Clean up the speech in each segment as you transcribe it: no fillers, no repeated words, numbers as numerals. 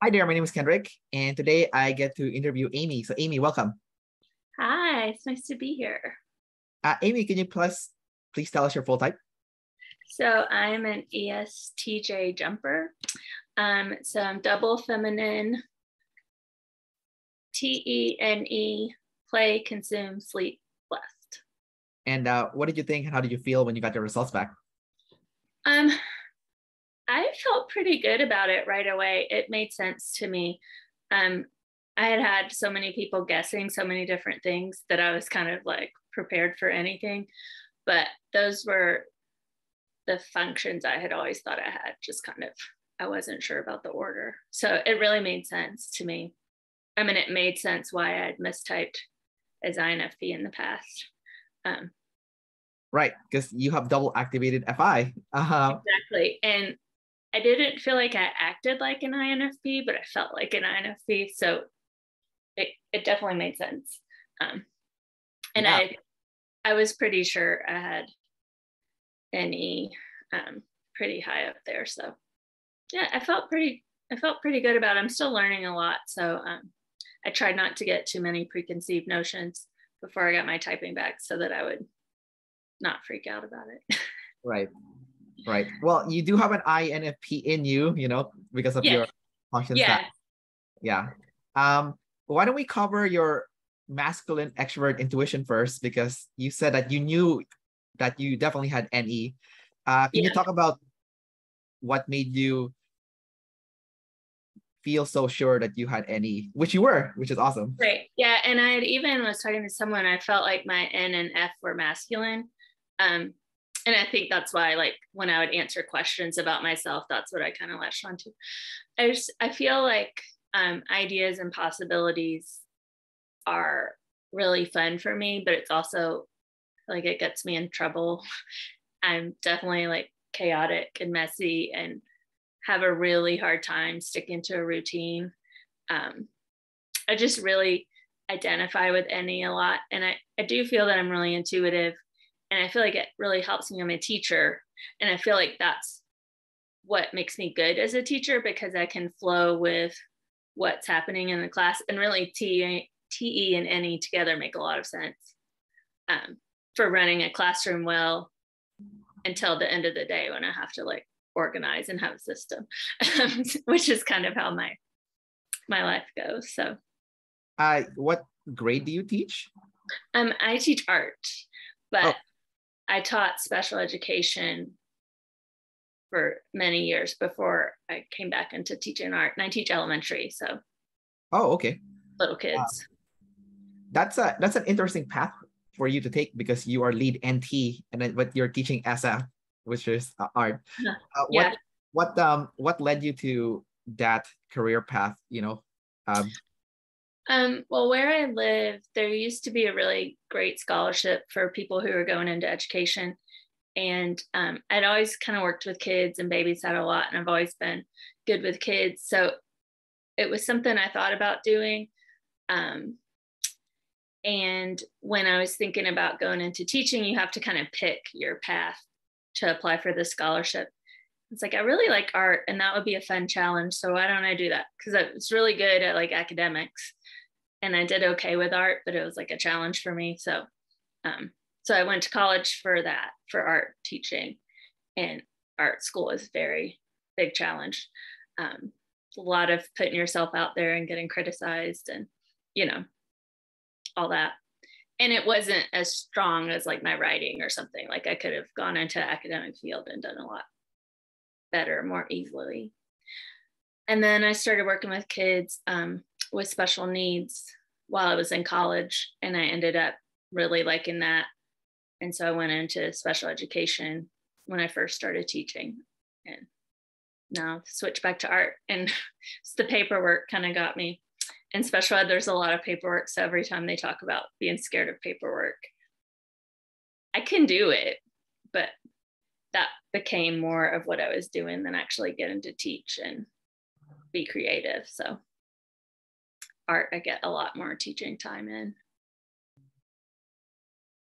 Hi there, my name is Kendrick, and today I get to interview Amy. So, Amy, welcome. Hi, it's nice to be here. Amy, can you please tell us your full type? So I'm an ESTJ jumper. So I'm double feminine, Tene, play, consume, sleep, blessed. And what did you think? How did you feel when you got your results back? Um, I felt pretty good about it right away. It made sense to me. I had had so many people guessing so many different things that I was kind of like prepared for anything, but those were the functions I had always thought I had, just kind of, I wasn't sure about the order. So it really made sense to me. I mean, it made sense why I had mistyped as INFP in the past. Um, Right, because you have double activated FI. exactly. And I didn't feel like I acted like an INFP, but I felt like an INFP. So it definitely made sense. And Yeah, I was pretty sure I had NE pretty high up there. So yeah, I felt pretty good about it. I'm still learning a lot. So I tried not to get too many preconceived notions before I got my typing back so that I would not freak out about it. right, right. Well, you do have an INFP in you, because of Yes. your function style. Yeah. Yeah. Why don't we cover your masculine extrovert intuition first? Because you said that you knew that you definitely had NE. Can you Yeah. talk about what made you feel so sure that you had NE, which you were, which is awesome. Right. Yeah. And I had even was talking to someone, I felt like my N and F were masculine. Um, and I think that's why, like, when I would answer questions about myself, that's what I kind of latched onto. I feel like ideas and possibilities are really fun for me, but it's also like it gets me in trouble. I'm definitely like chaotic and messy and have a really hard time sticking to a routine. Um, I just really identify with NE a lot. And I do feel that I'm really intuitive. And I feel like it really helps me. I'm a teacher. And I feel like that's what makes me good as a teacher because I can flow with what's happening in the class. And really, TE and NE together make a lot of sense for running a classroom well until the end of the day when I have to like organize and have a system, which is kind of how my life goes. So What grade do you teach? I teach art, Oh, but I taught special education for many years before I came back into teaching art, and I teach elementary, so oh, okay. little Uh, kids. that's an interesting path for you to take because you are lead NT and then but you're teaching SF, which is art. Uh, Yeah. what what led you to that career path? Well, where I live, there used to be a really great scholarship for people who are going into education. And I'd always kind of worked with kids and babysat a lot, and I've always been good with kids. So it was something I thought about doing. Um, and when I was thinking about going into teaching, you have to kind of pick your path to apply for the scholarship. It's like, I really like art, and that would be a fun challenge. So why don't I do that? Because I was really good at like academics and I did okay with art, but it was like a challenge for me. Um, so I went to college for that, for art teaching, and art school is a very big challenge. A lot of putting yourself out there and getting criticized and, you know, all that. And it wasn't as strong as like my writing or something. Like I could have gone into academic field and done a lot better, more easily. And then I started working with kids with special needs while I was in college, and I ended up really liking that. And so I went into special education when I first started teaching, and now switched back to art. And the paperwork kind of got me. In special ed, there's a lot of paperwork. So every time they talk about being scared of paperwork, I can do it, but that became more of what I was doing than actually getting to teach and be creative. So art, I get a lot more teaching time in.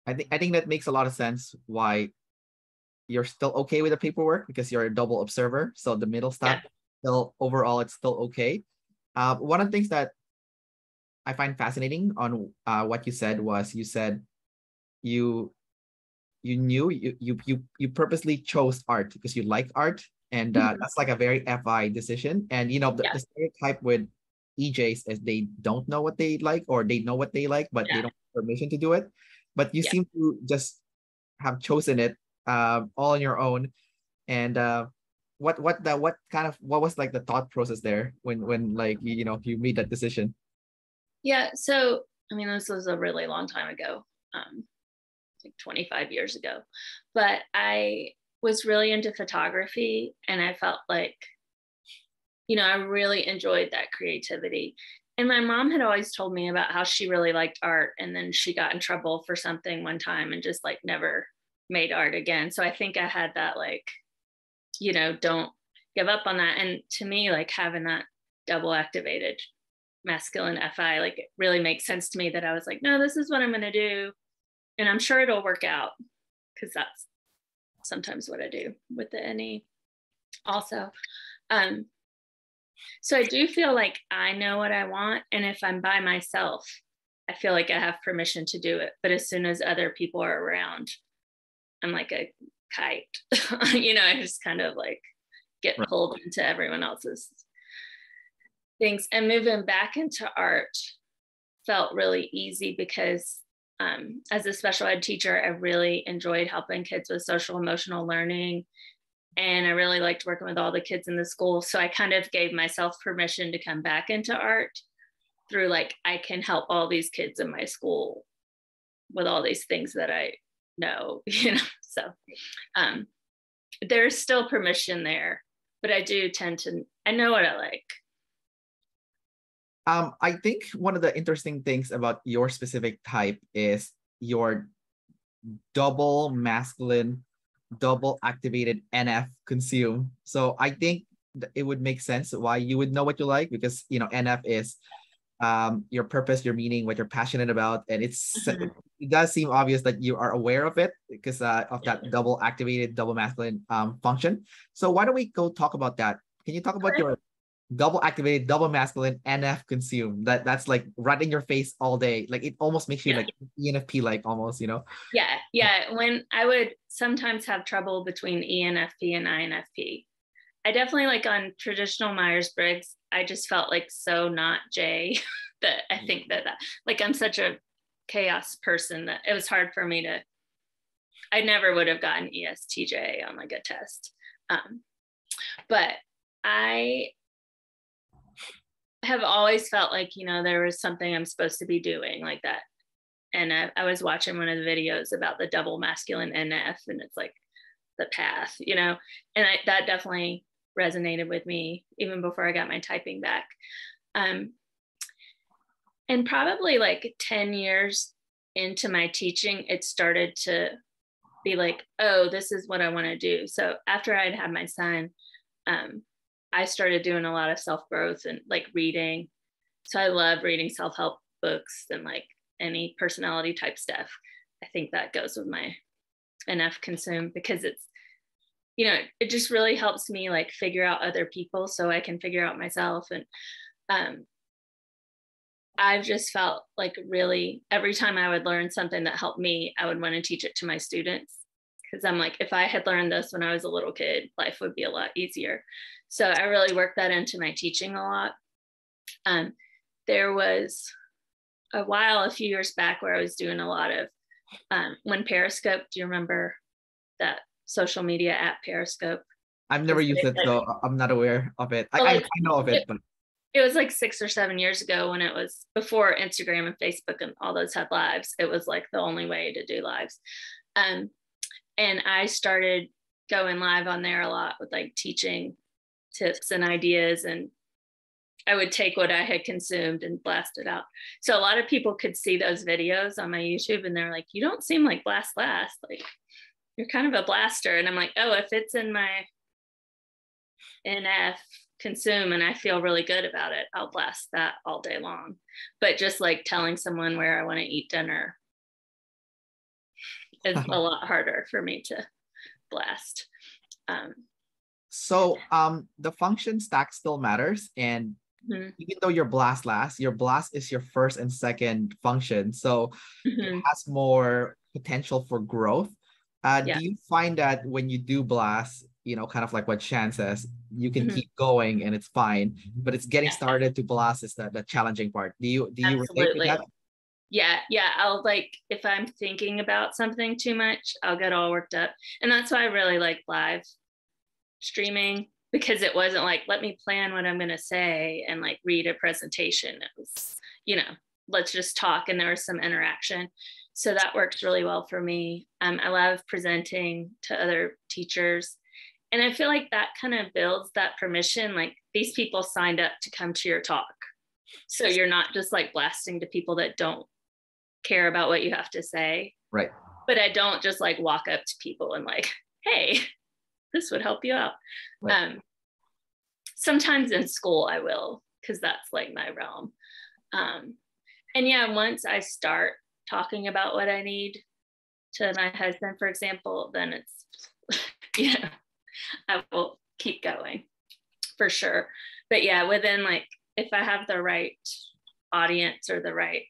I think that makes a lot of sense why you're still okay with the paperwork because you're a double observer. So the middle Yeah. stuff still overall it's still okay. One of the things that I find fascinating on what you said was you said you knew you purposely chose art because you like art, and that's like a very FI decision. And you know Yeah, the stereotype with EJs is they don't know what they like, or they know what they like but they yeah, don't have permission to do it. But you yeah. seem to just have chosen it all on your own. And what was like the thought process there when like you know you made that decision? Yeah. So, I mean, this was a really long time ago, like 25 years ago, but I was really into photography and I felt like, I really enjoyed that creativity. And my mom had always told me about how she really liked art. And then she got in trouble for something one time and just like never made art again. So I think I had that, like, don't give up on that. And to me, like having that double activated masculine FI, like it really makes sense to me that I was like, no, this is what I'm going to do. And I'm sure it'll work out, because that's sometimes what I do with the NE also. So I do feel like I know what I want. And if I'm by myself, I feel like I have permission to do it. But as soon as other people are around, I'm like a kite. I just kind of like get Right. pulled into everyone else's things. And moving back into art felt really easy because as a special ed teacher, I really enjoyed helping kids with social emotional learning. And I really liked working with all the kids in the school. So I kind of gave myself permission to come back into art through, like, I can help all these kids in my school with all these things that I know, So there's still permission there, but I do tend to, I know what I like. I think one of the interesting things about your specific type is your double masculine, double activated NF consume. So I think it would make sense why you would know what you like, because you know NF is your purpose, your meaning, what you're passionate about, and it does seem obvious that you are aware of it because of that double activated, double masculine function. So why don't we go talk about that? Can you talk about your double activated, double masculine NF consume? That's like right in your face all day. Like it almost makes you Yeah. like ENFP like almost, you know? Yeah. When I would sometimes have trouble between ENFP and INFP, I definitely, like on traditional Myers-Briggs, I just felt like so not J that I think that like I'm such a chaos person that it was hard for me to, I never would have gotten ESTJ on like a test. But I have always felt like, there was something I'm supposed to be doing like that. And I was watching one of the videos about the double masculine NF, and it's like the path, and that definitely resonated with me even before I got my typing back. And probably like 10 years into my teaching, it started to be like, oh, this is what I want to do. So after I'd had my son, I started doing a lot of self-growth and like reading. So I love reading self-help books and like any personality type stuff. I think that goes with my NF consume, because it's, it just really helps me like figure out other people so I can figure out myself. And I've just felt like really every time I would learn something that helped me, I would want to teach it to my students, because I'm like, if I had learned this when I was a little kid, life would be a lot easier. So I really worked that into my teaching a lot. There was a few years back, where I was doing a lot of when Periscope, do you remember that social media app Periscope? I've never used it, so I'm not aware of it. I know of it, but it was like 6 or 7 years ago, when it was before Instagram and Facebook and all those had lives. It was like the only way to do lives. And I started going live on there a lot with like teaching tips and ideas. And I would take what I had consumed and blast it out. So a lot of people could see those videos on my YouTube, and they're like, you don't seem like blast. Like, you're kind of a blaster. And I'm like, oh, if it's in my NF consume and I feel really good about it, I'll blast that all day long. But just like telling someone where I want to eat dinner is a lot harder for me to blast. So the function stack still matters, and Mhm. even though your blast last, your blast is your first and second function. So it Mhm. has more potential for growth. Yeah. Do you find that when you do blast, kind of like what Shan says, you can Mhm. keep going and it's fine, but it's getting started to blast is the challenging part. Do you relate with that? Absolutely. Yeah, yeah. I'll like if I'm thinking about something too much, I'll get all worked up. And that's why I really like live streaming, because it wasn't like, let me plan what I'm gonna say and like read a presentation. It was, you know, let's just talk, and there was some interaction. So that works really well for me. I love presenting to other teachers. And I feel like that kind of builds that permission. Like these people signed up to come to your talk. So you're not just like blasting to people that don't care about what you have to say. Right. But I don't just like walk up to people and like, hey, this would help you out. Right. Sometimes in school I will, because that's like my realm. And yeah, once I start talking about what I need to my husband, for example, then it's, yeah, I will keep going for sure. But yeah, within like, if I have the right audience or the right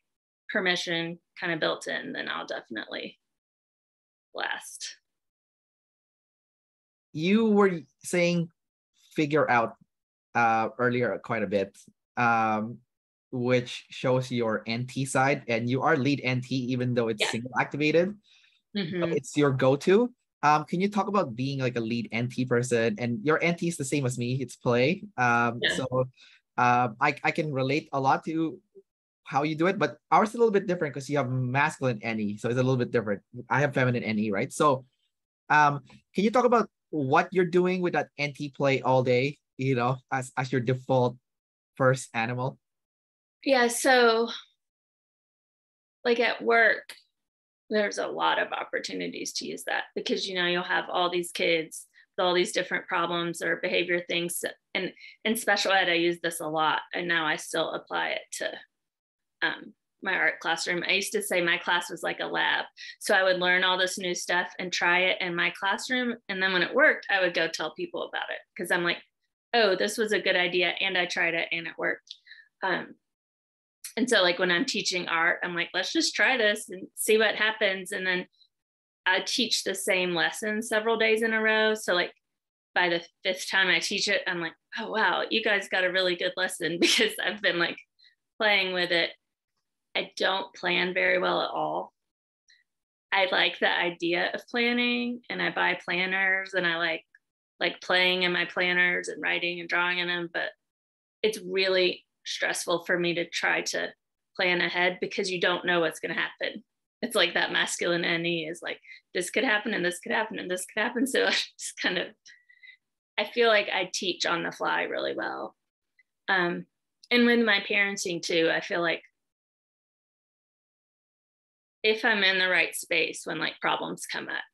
permission kind of built in, then I'll definitely blast. You were saying figure out earlier quite a bit, which shows your NT side, and you are lead NT even though it's Yeah. single activated. Mm-hmm. It's your go-to. Can you talk about being like a lead NT person? And your NT is the same as me. It's play. Yeah. So I can relate a lot to how you do it, but ours is a little bit different because you have masculine NE, so it's a little bit different. I have feminine NE, right? So can you talk about what you're doing with that NT play all day? As your default first animal. Yeah. So like at work, there's a lot of opportunities to use that, because you'll have all these kids with all these different problems or behavior things. And in special ed, I use this a lot, and now I still apply it to my art classroom. I used to say my class was like a lab, so I would learn all this new stuff and try it in my classroom, and then when it worked, I would go tell people about it, because I'm like, oh, this was a good idea, and I tried it and it worked. And so like when I'm teaching art, I'm like, let's just try this and see what happens. And then I teach the same lesson several days in a row. So like by the fifth time I teach it, I'm like, oh wow, you guys got a really good lesson, because I've been like playing with it. I don't plan very well at all. I like the idea of planning, and I buy planners, and I like playing in my planners and writing and drawing in them, but it's really stressful for me to try to plan ahead, because you don't know what's going to happen. It's like that masculine NE is like, this could happen and this could happen and this could happen. So I just kind of, I feel like I teach on the fly really well. And with my parenting too, I feel like if I'm in the right space when like problems come up,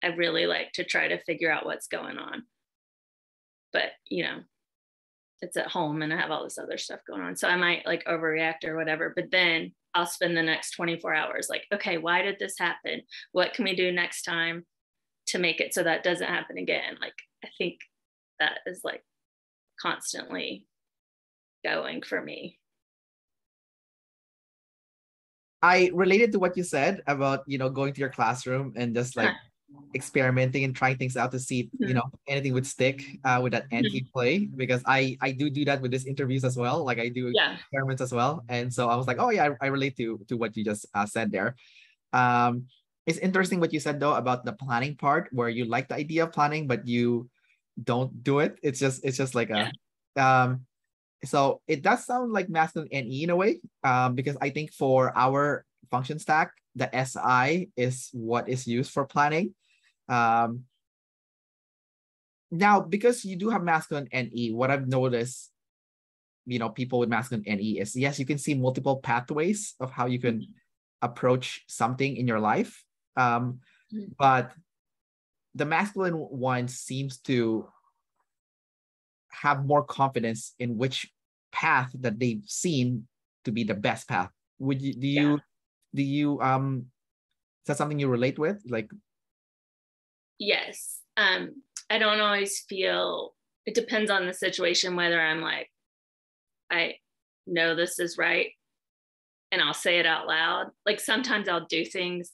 I really like to try to figure out what's going on. But it's at home and I have all this other stuff going on, so I might like overreact or whatever, but then I'll spend the next 24 hours like, okay, why did this happen? What can we do next time to make it so that doesn't happen again? Like, I think that is like constantly going for me. I related to what you said about, going to your classroom and just Huh. like experimenting and trying things out to see if, Mhm. anything would stick with that NT play, because I do that with these interviews as well. Like I do Yeah. experiments as well. And so I was like, oh yeah, I relate to what you just said there. Um, it's interesting what you said though about the planning part, where you like the idea of planning, but you don't do it. It's just like Yeah. so it does sound like masculine NE in a way, because I think for our function stack, the SI is what is used for planning. Um, Now, because you do have masculine NE, what I've noticed, people with masculine NE is, yes, you can see multiple pathways of how you can approach something in your life. But the masculine one seems to have more confidence in which path that they've seen to be the best path. Would you Yeah. do you is that something you relate with? Like, Yes. I don't always feel, it depends on the situation whether I'm like I know this is right and I'll say it out loud. Like sometimes I'll do things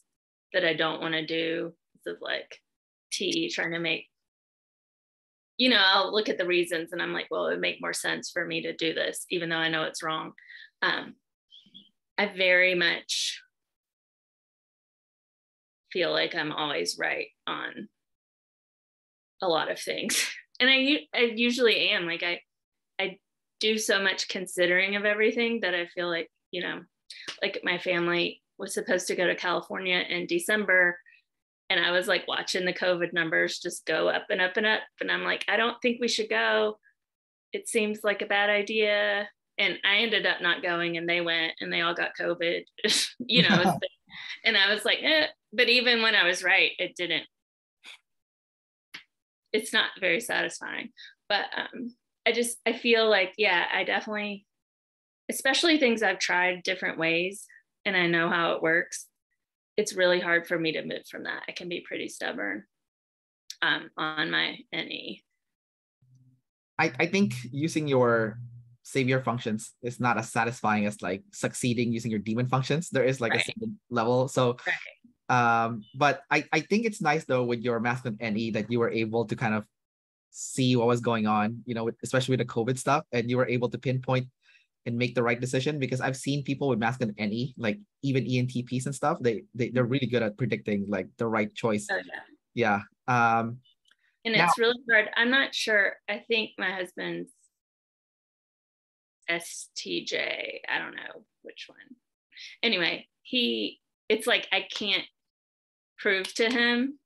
that I don't want to do, of like trying to make, I'll look at the reasons and I'm like, well, it would make more sense for me to do this, even though I know it's wrong. I very much feel like I'm always right on a lot of things. And I usually am. Like I do so much considering of everything that I feel like, like my family was supposed to go to California in December. And I was like watching the COVID numbers just go up and up and up. And I'm like, I don't think we should go. It seems like a bad idea. And I ended up not going and they went and they all got COVID, and I was like, but even when I was right, it's not very satisfying. But I feel like, I definitely, especially things I've tried different ways and I know how it works, it's really hard for me to move from that. I can be pretty stubborn on my NE. I think using your savior functions is not as satisfying as like succeeding using your demon functions. There is like a second level. So, but I think it's nice though with your masculine NE that you were able to kind of see what was going on, especially with the COVID stuff, and you were able to pinpoint and make the right decision, because I've seen people with masculine NE, like even ENTPs and stuff, they're really good at predicting like the right choice. Oh, yeah. And it's really hard. I'm not sure. I think my husband's STJ. I don't know which one. Anyway, it's like I can't prove to him.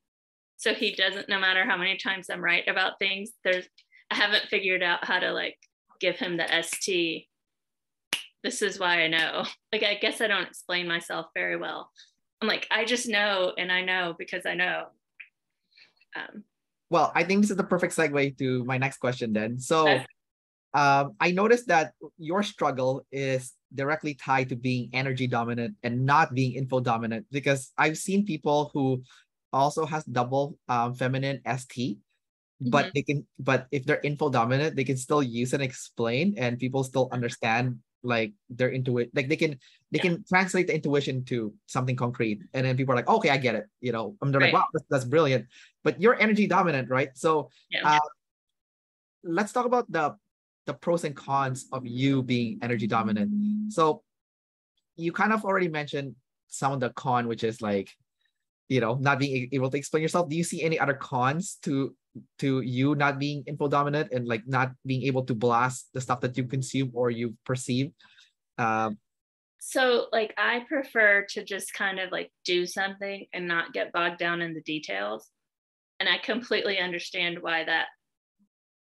So he doesn't, no matter how many times I'm right about things, I haven't figured out how to like give him the ST. This is why I know. Like, I guess I don't explain myself very well. I'm like, I just know, and I know because I know. Well, I think this is the perfect segue to my next question then. So I noticed that your struggle is directly tied to being energy dominant and not being info dominant, because I've seen people who also has double feminine ST, but but if they're info dominant, they can still use and explain, and people still understand like their intuition. Like they can translate the intuition to something concrete, and then people are like, okay, I get it. And they're like, wow, that's brilliant. But you're energy dominant, right? So let's talk about the pros and cons of you being energy dominant. So you kind of already mentioned some of the con, which is like, not being able to explain yourself. Do you see any other cons to you not being info dominant and like not being able to blast the stuff that you consume or you perceive? So like I prefer to just kind of like do something and not get bogged down in the details. And I completely understand why that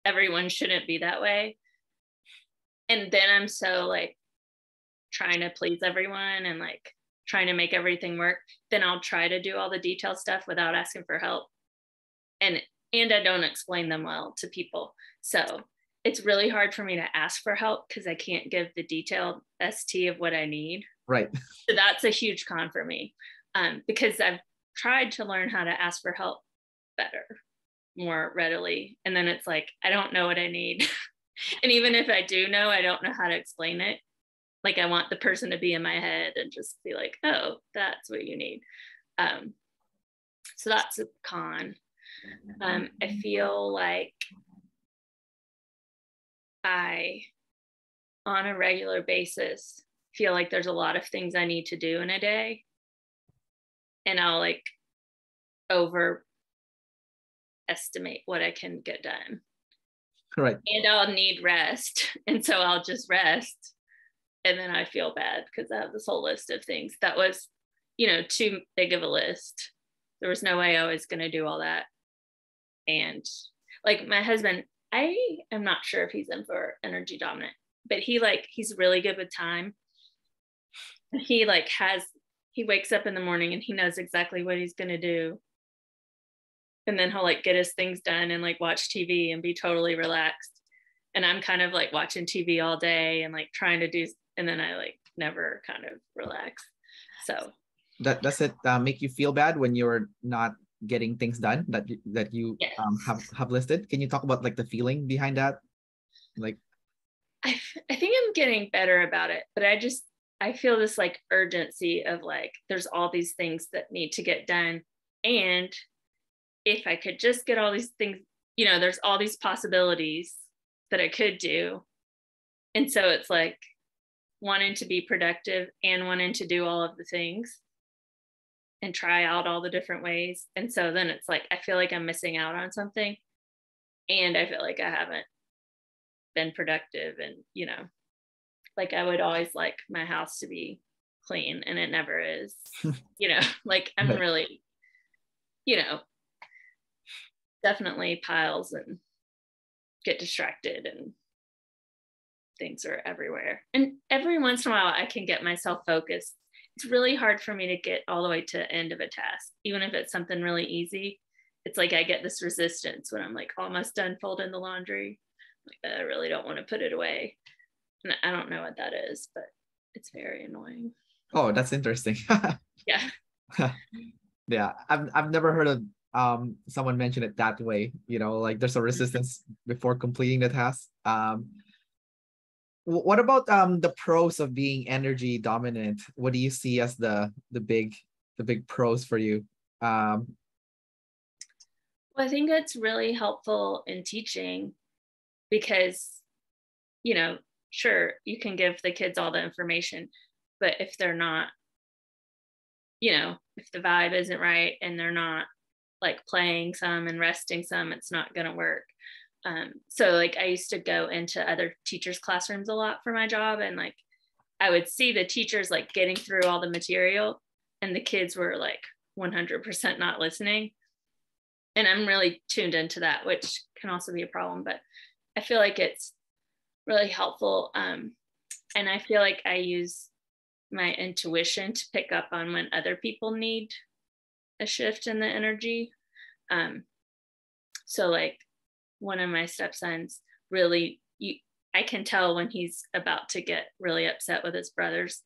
everyone shouldn't be that way. And then I'm so like trying to please everyone and like trying to make everything work. Then I'll try to do all the detailed stuff without asking for help. And I don't explain them well to people. So it's really hard for me to ask for help because I can't give the detailed ST of what I need. Right. So that's a huge con for me, because I've tried to learn how to ask for help better, more readily. And then it's like, I don't know what I need. And even if I do know, I don't know how to explain it. Like I want the person to be in my head and just be like, oh, that's what you need. So that's a con. I feel like I, on a regular basis, feel like there's a lot of things I need to do in a day. And I'll like overestimate what I can get done. Right. And I'll need rest. And so I'll just rest. And then I feel bad because I have this whole list of things that was, too big of a list. There was no way I was going to do all that. And like my husband, I am not sure if he's in for energy dominant, but he's really good with time. He wakes up in the morning and he knows exactly what he's going to do. And then he'll like get his things done and like watch TV and be totally relaxed. And I'm kind of like watching TV all day and like trying to do, and then I like never kind of relax. So does it make you feel bad when you're not getting things done that you yes. have listed? Can you talk about like the feeling behind that? Like I think I'm getting better about it, but I feel this like urgency of like, there's all these things that need to get done. And if I could just get all these things, there's all these possibilities that I could do. And so it's like wanting to be productive and wanting to do all of the things and try out all the different ways. And so then it's like, I feel like I'm missing out on something. And I feel like I haven't been productive. And, like I would always like my house to be clean and it never is, like I'm Right. really, you know, definitely piles and get distracted and things are everywhere. And every once in a while I can get myself focused. It's really hard for me to get all the way to the end of a task, even if it's something really easy. It's like I get this resistance when I'm like almost done folding the laundry. Like I really don't want to put it away. And I don't know what that is, but it's very annoying. Oh, that's interesting. Yeah. Yeah, I've never heard of someone mention it that way. Like there's a resistance before completing the task. What about the pros of being energy dominant? What do you see as the big pros for you? Well, I think it's really helpful in teaching because, sure, you can give the kids all the information, but if they're not, if the vibe isn't right and they're not like playing some and resting some, it's not going to work. So like I used to go into other teachers' classrooms a lot for my job, and like I would see the teachers like getting through all the material and the kids were like 100% not listening. And I'm really tuned into that, which can also be a problem, but I feel like it's really helpful. And I feel like I use my intuition to pick up on when other people need a shift in the energy. So like one of my stepsons really, I can tell when he's about to get really upset with his brothers.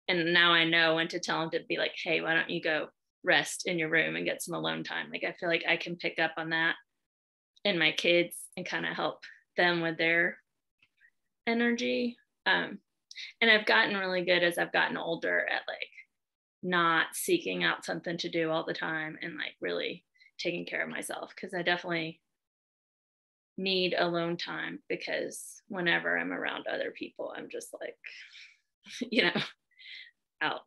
And now I know when to tell him to be like, hey, why don't you go rest in your room and get some alone time? Like I feel like I can pick up on that in my kids and kind of help them with their energy. And I've gotten really good as I've gotten older at like not seeking out something to do all the time and like really taking care of myself, because I definitely need alone time, because whenever I'm around other people, I'm just like, out,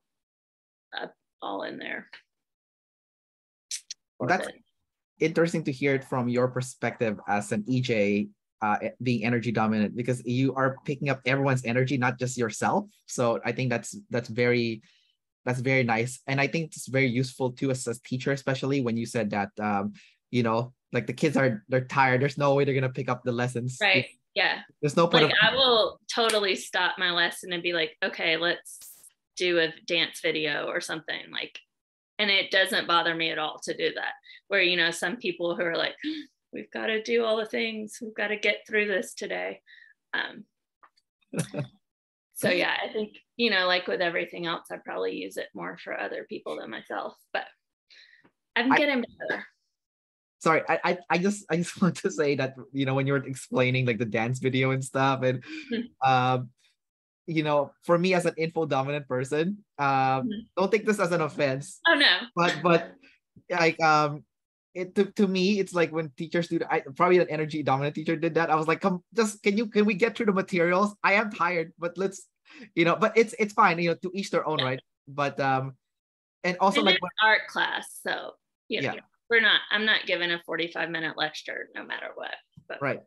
up, all in there. That's interesting to hear it from your perspective as an EJ, being energy dominant, because you are picking up everyone's energy, not just yourself. So I think that's very nice, and I think it's very useful too as a teacher, especially when you said that like the kids they're tired. There's no way they're gonna pick up the lessons. Right. Yeah. There's no point like I will totally stop my lesson and be like, okay, let's do a dance video or something, like, and it doesn't bother me at all to do that. Where some people who are like, we've got to do all the things, we've got to get through this today. So yeah, I think like with everything else, I probably use it more for other people than myself, but I'm getting better. Sorry, I just want to say that when you were explaining like the dance video and stuff, and for me as an info dominant person, don't take this as an offense. Oh no. But like it to me it's like when teachers do that, probably an energy dominant teacher did that. I was like, can we get through the materials? I am tired, but let's but it's fine, to each their own, right? But and also and like it's art class, so yeah. I'm not giving a 45-minute lecture no matter what. But. Right.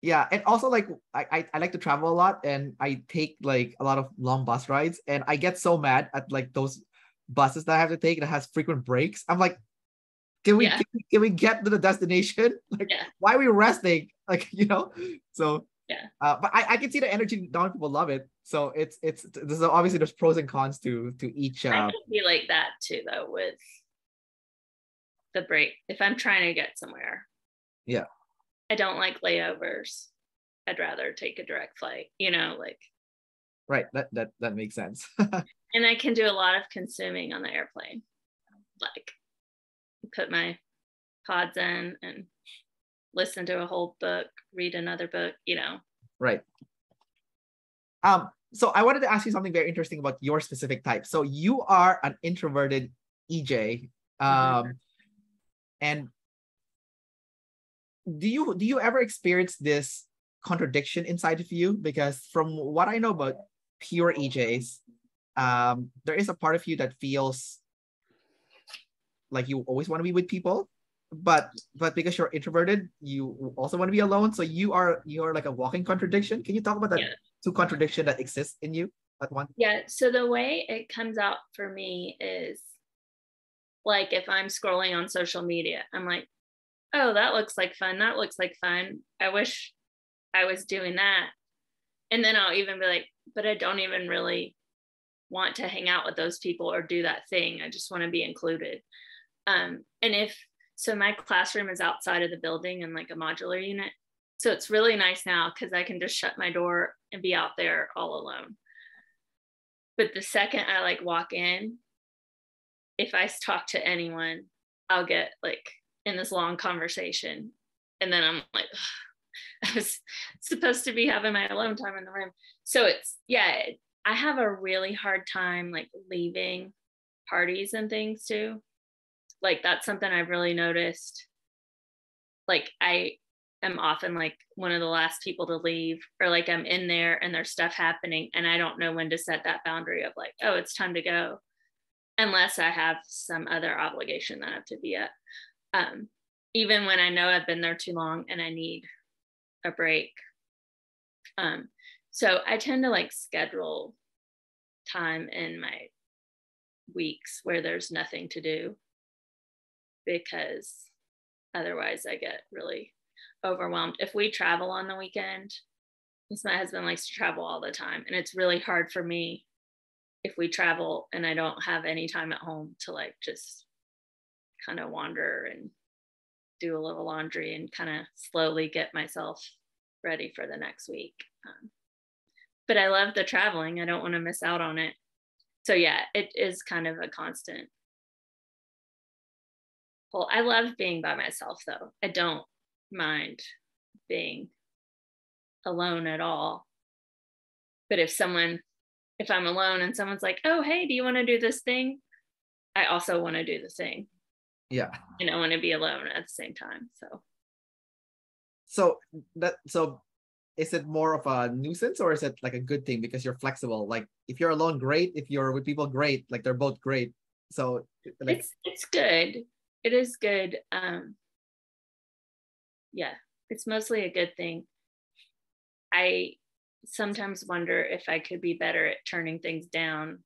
Yeah, and also like I like to travel a lot, and I take like a lot of long bus rides, and I get so mad at like those buses that I have to take that has frequent breaks. I'm like, can we get to the destination? Like, why are we resting? Like, so yeah. But I can see the energy down, people love it. So there's obviously there's pros and cons to each. I can be like that too, though, with the break. If I'm trying to get somewhere, yeah, I don't like layovers. I'd rather take a direct flight. Like. Right. That makes sense. And I can do a lot of consuming on the airplane, like put my pods in and listen to a whole book, read another book. Right. So I wanted to ask you something very interesting about your specific type. So you are an introverted EJ. And do you ever experience this contradiction inside of you? Because from what I know about pure EJs, there is a part of you that feels like you always want to be with people, but because you're introverted, you also want to be alone. So you're like a walking contradiction. Can you talk about that two contradiction that exists in you at once? Yeah. So the way it comes out for me is like if I'm scrolling on social media, I'm like, oh, that looks like fun. That looks like fun. I wish I was doing that. And then I'll even be like, but I don't even really want to hang out with those people or do that thing. I just want to be included. And so my classroom is outside of the building in like a modular unit. So it's really nice now because I can just shut my door and be out there all alone. But the second I like walk in, if I talk to anyone, I'll get like in this long conversation. And then I'm like, I was supposed to be having my alone time in the room. So I have a really hard time like leaving parties and things too. Like that's something I've really noticed. Like I am often like one of the last people to leave, or like I'm in there and there's stuff happening and I don't know when to set that boundary of like, oh, it's time to go, unless I have some other obligation that I have to be at. Even when I know I've been there too long and I need a break. So I tend to like schedule time in my weeks where there's nothing to do, because otherwise I get really overwhelmed. If we travel on the weekend, because my husband likes to travel all the time, and it's really hard for me if we travel and I don't have any time at home to like just kind of wander and do a little laundry and kind of slowly get myself ready for the next week. But I love the traveling. I don't want to miss out on it. So yeah, it is kind of a constant. Well, I love being by myself though. I don't mind being alone at all. But if I'm alone and someone's like, oh, hey, do you want to do this thing? I also want to do the thing. Yeah. And I want to be alone at the same time. So is it more of a nuisance or is it like a good thing because you're flexible? Like if you're alone, great. If you're with people, great. Like they're both great. So like it's good. It is good. Yeah, it's mostly a good thing. I sometimes wonder if I could be better at turning things down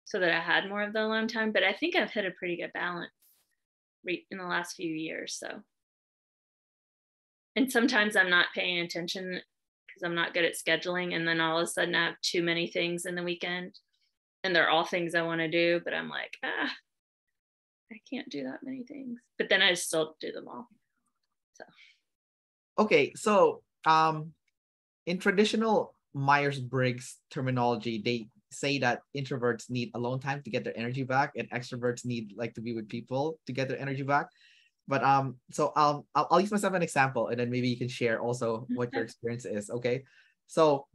so that I had more of the alone time, but I think I've hit a pretty good balance in the last few years. So, and sometimes I'm not paying attention because I'm not good at scheduling, and then all of a sudden I have too many things in the weekend and they're all things I want to do, but I'm like, I can't do that many things, but then I still do them all. So okay, so in traditional Myers-Briggs terminology, they say that introverts need alone time to get their energy back, and extroverts need like to be with people to get their energy back. But so I'll use myself an example, and then maybe you can share also what your experience is. Okay, so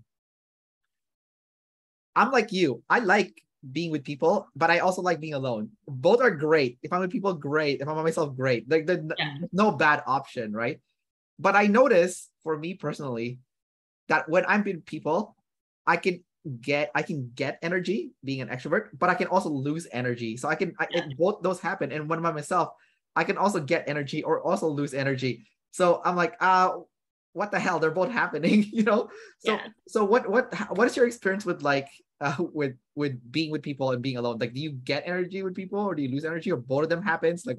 I'm like you. I like being with people, but I also like being alone. Both are great. If I'm with people, great. If I'm by myself, great. Like there's no bad option, right? But I notice for me personally that when I'm with people, I can get energy being an extrovert, but I can also lose energy. So both those happen. And when I'm by myself, I can also get energy or also lose energy. So I'm like, what the hell? They're both happening, you know? So what is your experience with like with being with people and being alone? Like, do you get energy with people or do you lose energy, or both of them happens? Like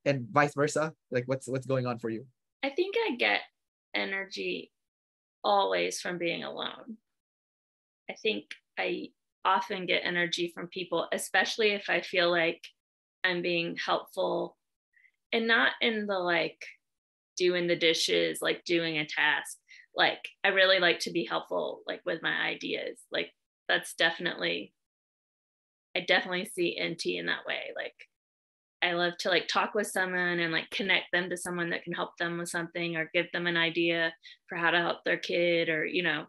and vice versa? Like what's going on for you? I think I get energy always from being alone. I think I often get energy from people, especially if I feel like I'm being helpful, and not in the like doing the dishes, like doing a task. Like I really like to be helpful, like with my ideas. Like that's I definitely see NT in that way. Like I love to like talk with someone and like connect them to someone that can help them with something or give them an idea for how to help their kid, or, you know.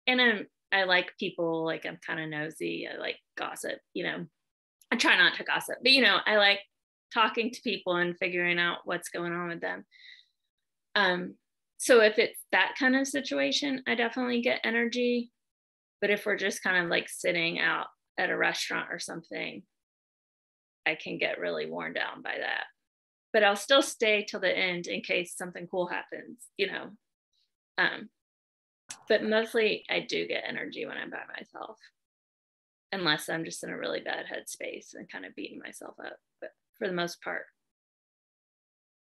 And I like people, like I'm kind of nosy. I like gossip, I try not to gossip, but I like talking to people and figuring out what's going on with them. So if it's that kind of situation, I definitely get energy. But if we're just kind of like sitting out at a restaurant or something, I can get really worn down by that. But I'll still stay till the end in case something cool happens, But mostly I do get energy when I'm by myself, unless I'm just in a really bad headspace and kind of beating myself up. But for the most part,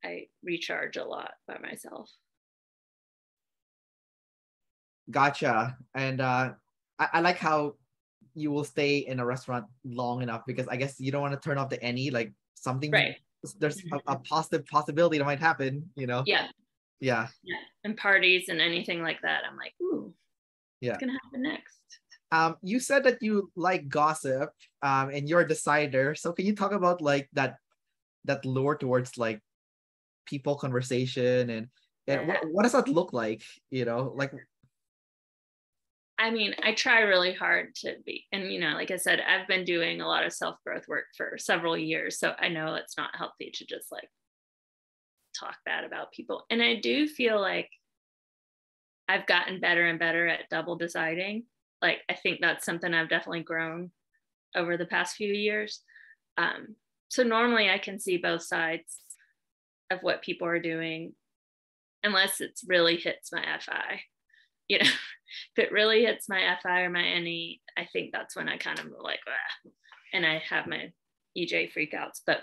I recharge a lot by myself. Gotcha. And I like how you will stay in a restaurant long enough, because I guess you don't want to turn off the any, like something, Right. there's a positive possibility that might happen, Yeah. Yeah. And parties and anything like that, I'm like, ooh, Yeah. what's gonna happen next? You said that you like gossip, and you're a decider. So can you talk about like that lure towards like people conversation, and what does that look like? Like, I mean, I try really hard to be, and like I said, I've been doing a lot of self-growth work for several years, so I know it's not healthy to just like talk bad about people. And I do feel like I've gotten better and better at double deciding. Like, I think that's something I've definitely grown over the past few years. So normally I can see both sides of what people are doing, unless it really hits my FI. If it really hits my FI or my NE, I think that's when I kind of like, and I have my EJ freakouts. But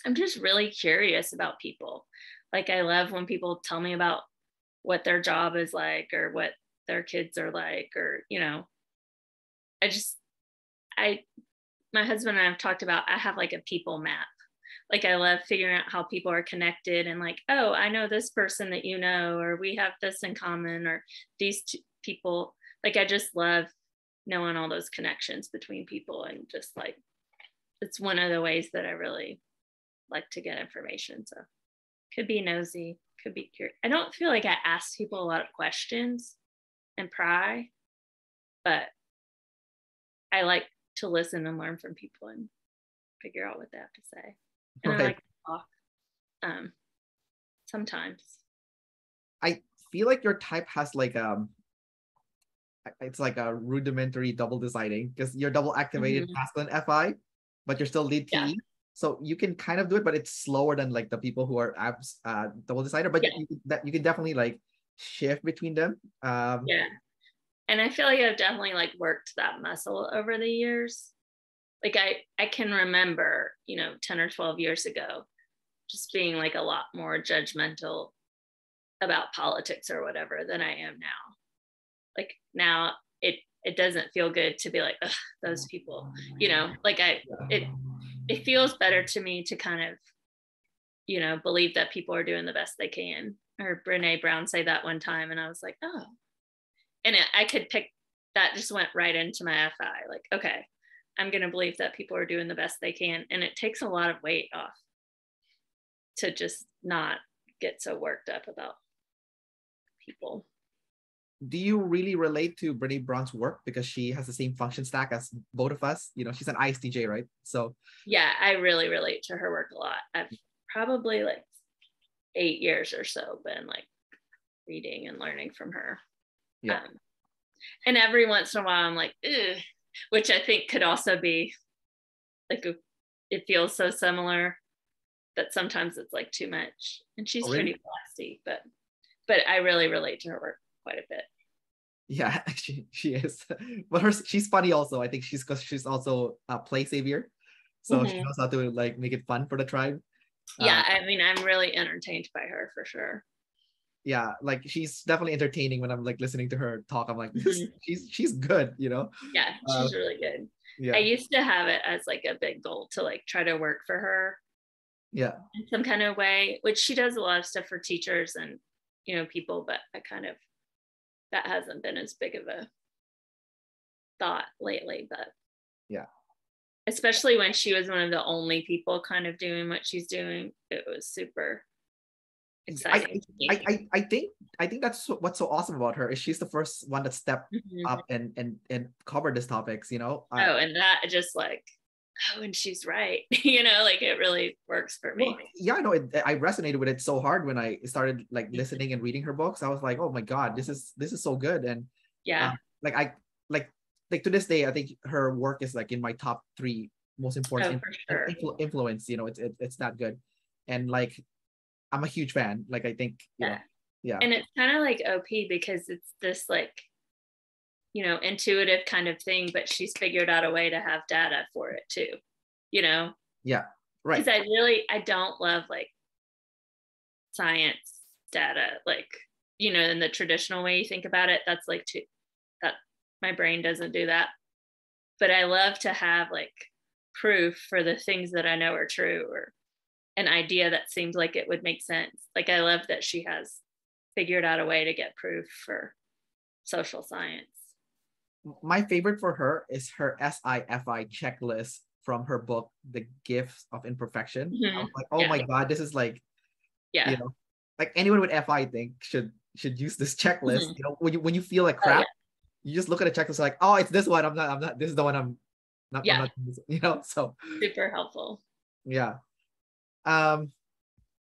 I'm just really curious about people. Like, I love when people tell me about what their job is like, or what their kids are like, or my husband and I have talked about, I have like a people map. Like, I love figuring out how people are connected, and like, oh, I know this person that or we have this in common, or these two people. Like, I just love knowing all those connections between people, and just like, it's one of the ways that I really like to get information. So could be nosy, could be curious. I don't feel like I ask people a lot of questions and pry, but I like to listen and learn from people and figure out what they have to say. And right. I like to talk sometimes. I feel like your type has like it's like a rudimentary double deciding, because you're double activated masculine FI, but you're still lead TE. Yeah. So you can kind of do it, but it's slower than like the people who are abs double decider. But you can definitely like shift between them. Yeah. And I feel like I've definitely like worked that muscle over the years. Like, I can remember, 10 or 12 years ago, just being like a lot more judgmental about politics or whatever than I am now. Like, now it doesn't feel good to be like, ugh, those people, like it feels better to me to kind of, believe that people are doing the best they can. I heard Brene Brown say that one time, and I was like, oh, and I could pick that, just went right into my FI. Like, okay, I'm going to believe that people are doing the best they can. And it takes a lot of weight off to just not get so worked up about people. Do you really relate to Brene Brown's work, because she has the same function stack as both of us? She's an ISTJ, right? So yeah, I really relate to her work a lot. I've probably like 8 years or so been like reading and learning from her. Yeah. And every once in a while I'm like, ugh, which I think could also be like, it feels so similar that sometimes it's like too much. And she's pretty classy, but I really relate to her work quite a bit. Yeah, she is. But she's funny also. I think she's also a play savior. So she knows how to like make it fun for the tribe. Yeah, I mean, I'm really entertained by her for sure. Yeah, like she's definitely entertaining when I'm like listening to her talk. I'm like, she's good, Yeah, she's really good. Yeah. I used to have it as like a big goal to like try to work for her. Yeah. In some kind of way, which she does a lot of stuff for teachers and people, but that hasn't been as big of a thought lately. But yeah, especially when she was one of the only people kind of doing what she's doing, it was super exciting to me. I think that's what's so awesome about her is she's the first one that stepped up and covered these topics, you know. Oh, and that just like, oh, and she's right. Like it really works for me. Well, yeah, I know. I resonated with it so hard when I started like listening and reading her books. I was like, oh my god, this is so good. And Yeah. like I like to this day, I think her work is like in my top 3 most important For sure. influence. You know, it's that good, and like I'm a huge fan. Like I think yeah. And it's kind of like OP because it's this like intuitive kind of thing, but she's figured out a way to have data for it too. Yeah, right. Because I don't love like science data, like in the traditional way you think about it. That's like that my brain doesn't do that. But I love to have like proof for the things that I know are true, or an idea that seems like it would make sense. Like I love that she has figured out a way to get proof for social science. My favorite for her is her SIFI checklist from her book, The Gifts of Imperfection. I was like, oh my god, this is like, like anyone with FI, I think should use this checklist. When you feel like crap, you just look at a checklist like, oh, it's this one. I'm not. This is the one I'm not. I'm not, so super helpful. Yeah.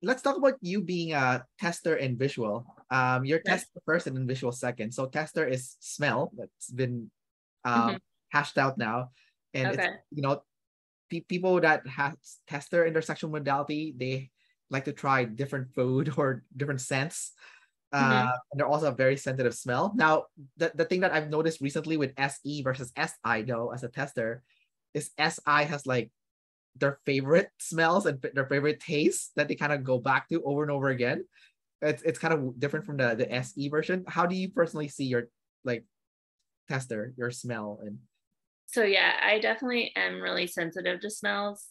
Let's talk about you being a tester and visual. You're tester first and then visual second. So tester is smell. That's been hashed out now, and it's people that have tester in their sexual modality, they like to try different food or different scents. And they're also a very sensitive smell. Now, the thing that I've noticed recently with SE versus SI though, as a tester, is SI has like their favorite smells and their favorite tastes that they kind of go back to over and over again. It's kind of different from the SE version. How do you personally see your like tester, your smell? And so I definitely am really sensitive to smells.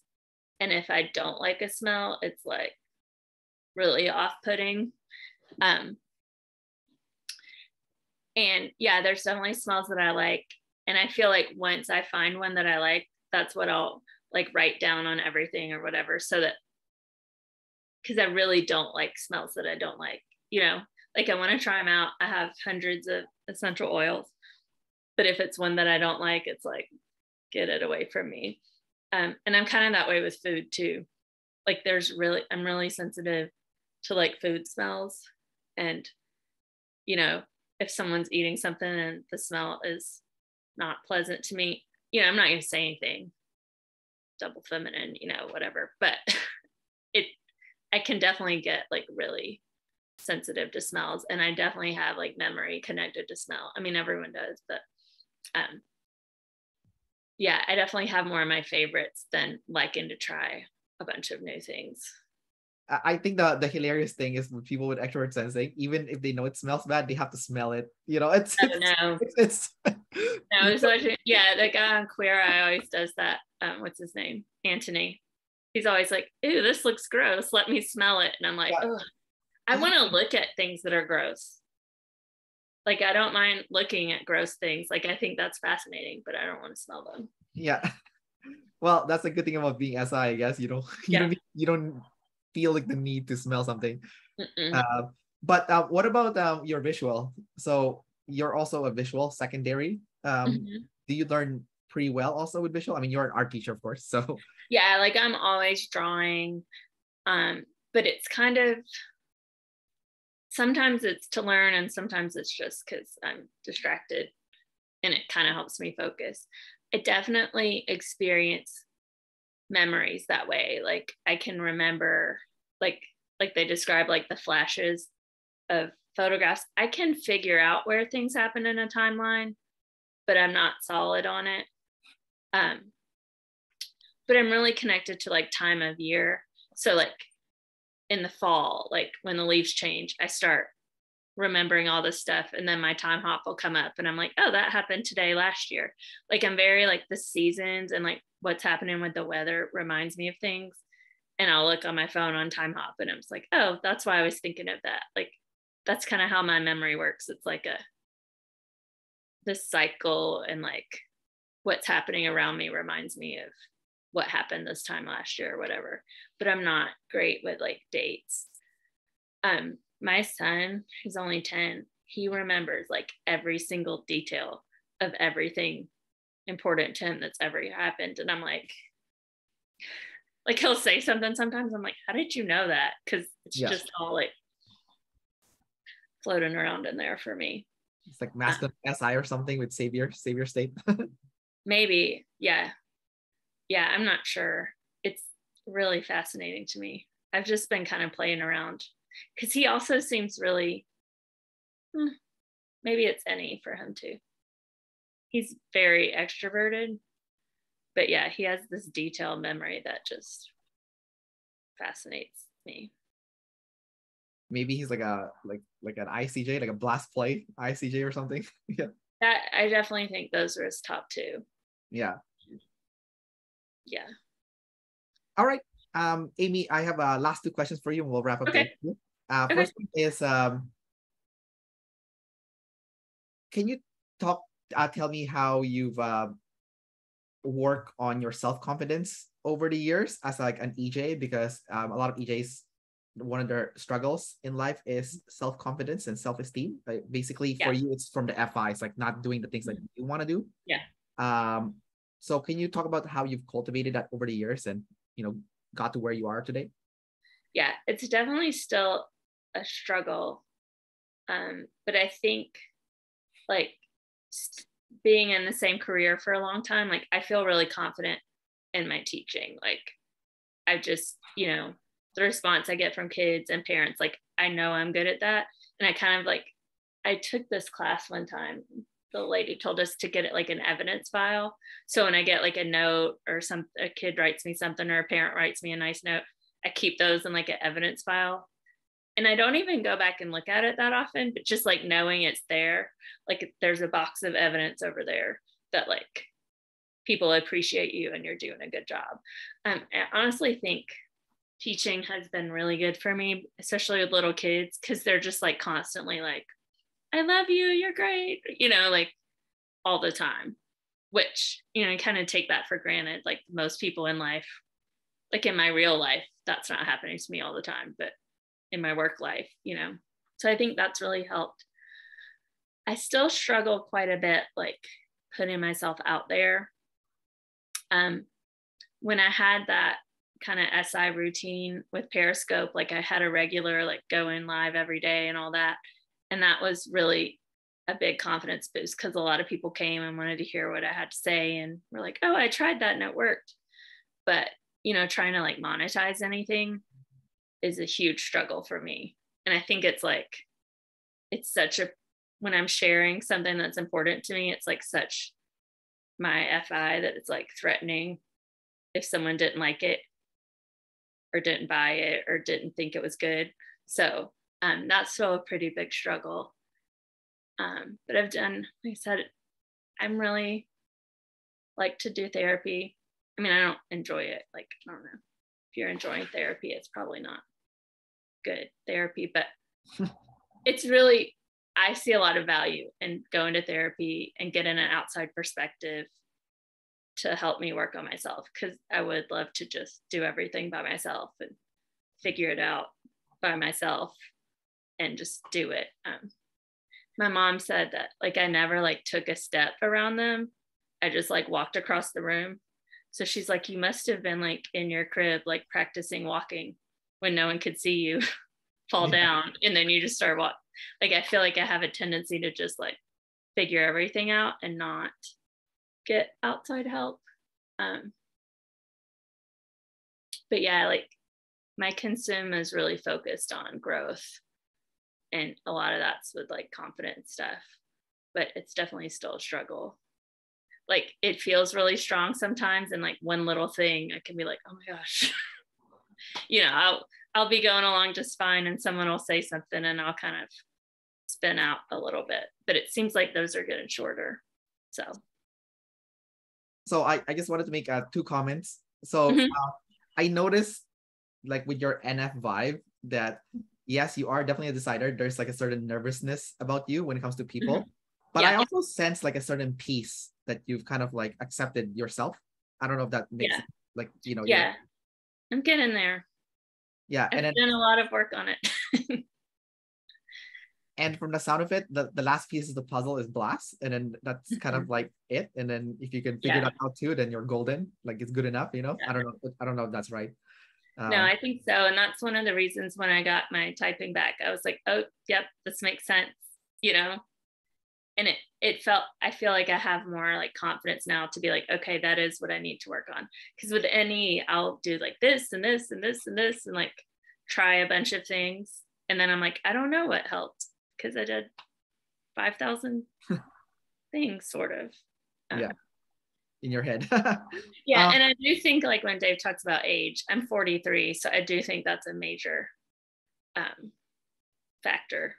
And if I don't like a smell, it's like really off-putting. And there's definitely smells that I like. And I feel like once I find one that I like, that's what I'll like write down on everything or whatever, so that, because I really don't like smells that I don't like, like I want to try them out. I have hundreds of essential oils, but if it's one that I don't like, it's like, get it away from me. And I'm kind of that way with food too. Like I'm really sensitive to like food smells. And, if someone's eating something and the smell is not pleasant to me, I'm not going to say anything. Double feminine, whatever. But I can definitely get like really sensitive to smells. And I definitely have like memory connected to smell. I mean, everyone does, but I definitely have more of my favorites than liking to try a bunch of new things. I think the hilarious thing is when people with extrovert sensing, even if they know it smells bad, they have to smell it. It's no, the guy on Queer Eye always does that. What's his name? Anthony. He's always like, "Ooh, this looks gross. Let me smell it." And I'm like, "Oh, I want to look at things that are gross. Like I don't mind looking at gross things. Like I think that's fascinating, but I don't want to smell them." Yeah. Well, that's a good thing about being SI, I guess. You don't feel like the need to smell something. But what about your visual? So you're also a visual secondary. Do you learn pretty well also with visual? I mean, you're an art teacher, of course. So like I'm always drawing. But it's kind of, sometimes it's to learn and sometimes it's just because I'm distracted and it kind of helps me focus. I definitely experience memories that way. Like I can remember like they describe like the flashes of photographs. I can figure out where things happen in a timeline, but I'm not solid on it. But I'm really connected to like time of year. So like in the fall, like when the leaves change, I start remembering all this stuff, and then my time hop will come up and I'm like, oh, that happened today last year. Like I'm very like the seasons and like what's happening with the weather reminds me of things. And I'll look on my phone on time hop and I'm just like, oh, that's why I was thinking of that. Like that's kind of how my memory works. It's like this cycle, and like what's happening around me reminds me of what happened this time last year or whatever. But I'm not great with like dates. My son, who's only 10, he remembers like every single detail of everything important to him that's ever happened. And I'm like he'll say something sometimes. I'm like, how did you know that? Because it's just all like floating around in there for me. It's like masculine SI or something with savior state. Maybe. Yeah. I'm not sure. It's really fascinating to me. I've just been kind of playing around because he also seems really, maybe it's NE for him too. He's very extroverted, but yeah, he has this detailed memory that just fascinates me. Maybe he's like an ICJ, like a blast play ICJ or something. Yeah. That I definitely think those are his top two. Yeah. Yeah. All right. Amy, I have last two questions for you and we'll wrap up the interview. First one is can you tell me how you've worked on your self-confidence over the years as like an EJ, because a lot of EJs, one of their struggles in life is self-confidence and self-esteem. Basically for you, it's from the FI. It's like not doing the things that you want to do. Yeah. So can you talk about how you've cultivated that over the years and, got to where you are today? Yeah, it's definitely still a struggle. But I think like being in the same career for a long time, like I feel really confident in my teaching. Like I just, the response I get from kids and parents, like I know I'm good at that. And I kind of like, I took this class one time. The lady told us to get it like an evidence file. So when I get like a note or a kid writes me something or a parent writes me a nice note, I keep those in like an evidence file. And I don't even go back and look at it that often, but just like knowing it's there, like there's a box of evidence over there that like people appreciate you and you're doing a good job. I honestly think teaching has been really good for me, especially with little kids, because they're just like constantly like, I love you, you're great, like all the time, which, I kind of take that for granted. Like most people in life, like in my real life, that's not happening to me all the time, but in my work life, so I think that's really helped. I still struggle quite a bit, like putting myself out there. When I had that kind of SI routine with Periscope, like I had a regular, like going live every day and all that. And that was really a big confidence boost because a lot of people came and wanted to hear what I had to say. And we're like, oh, I tried that and it worked. But, trying to like monetize anything is a huge struggle for me. And I think it's when I'm sharing something that's important to me, it's like such my FI that it's like threatening if someone didn't like it or didn't buy it or didn't think it was good. So that's still a pretty big struggle. But I've done, like I said, I'm really like to do therapy. I mean, I don't enjoy it. Like, I don't know. If you're enjoying therapy, it's probably not good therapy, but it's really, I see a lot of value in going to therapy and getting an outside perspective to help me work on myself, because I would love to just do everything by myself and figure it out by myself and just do it. My mom said that like I never like took a step around them. I just like walked across the room. So she's like, you must have been like in your crib, like practicing walking when no one could see you fall down. And then you just start walking. Like, I feel like I have a tendency to just like figure everything out and not get outside help. But yeah, like my consume is really focused on growth. And a lot of that's with like confidence stuff, but it's definitely still a struggle. Like it feels really strong sometimes, and like one little thing I can be like, oh my gosh, I'll be going along just fine and someone will say something and I'll kind of spin out a little bit, but it seems like those are getting shorter. So I just wanted to make two comments. So I noticed like with your NF vibe that yes, you are definitely a decider. There's like a certain nervousness about you when it comes to people, but I also sense like a certain peace that you've kind of like accepted yourself. I don't know if that makes sense. Like, yeah, I'm getting there. Yeah. I've done a lot of work on it. And from the sound of it, the last piece of the puzzle is blast. And then that's kind of like it. And then if you can figure that out too, then you're golden. Like it's good enough, you know? Yeah. I don't know. I don't know if that's right. No, I think so. And that's one of the reasons when I got my typing back, I was like, oh, yep, this makes sense, you know? And it felt, I feel like I have more like confidence now to be like, okay, that is what I need to work on. Because with any, I'll do like this and this and this and this and like try a bunch of things. And then I'm like, I don't know what helped because I did 5,000 things sort of. Yeah. In your head. Yeah. And I do think like when Dave talks about age, I'm 43. So I do think that's a major factor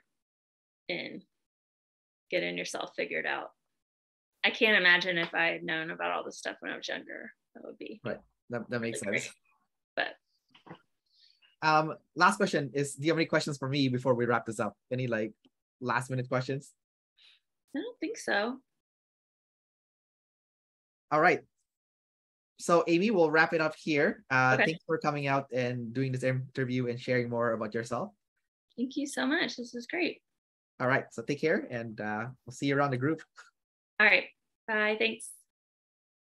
in getting yourself figured out. I can't imagine if I had known about all this stuff when I was younger. That would be right. That makes sense. But last question is, do you have any questions for me before we wrap this up? Any like last minute questions? I don't think so. All right. So Amy, we'll wrap it up here. Okay. Thanks for coming out and doing this interview and sharing more about yourself. Thank you so much. This is great. All right. So take care and we'll see you around the group. All right. Bye. Thanks.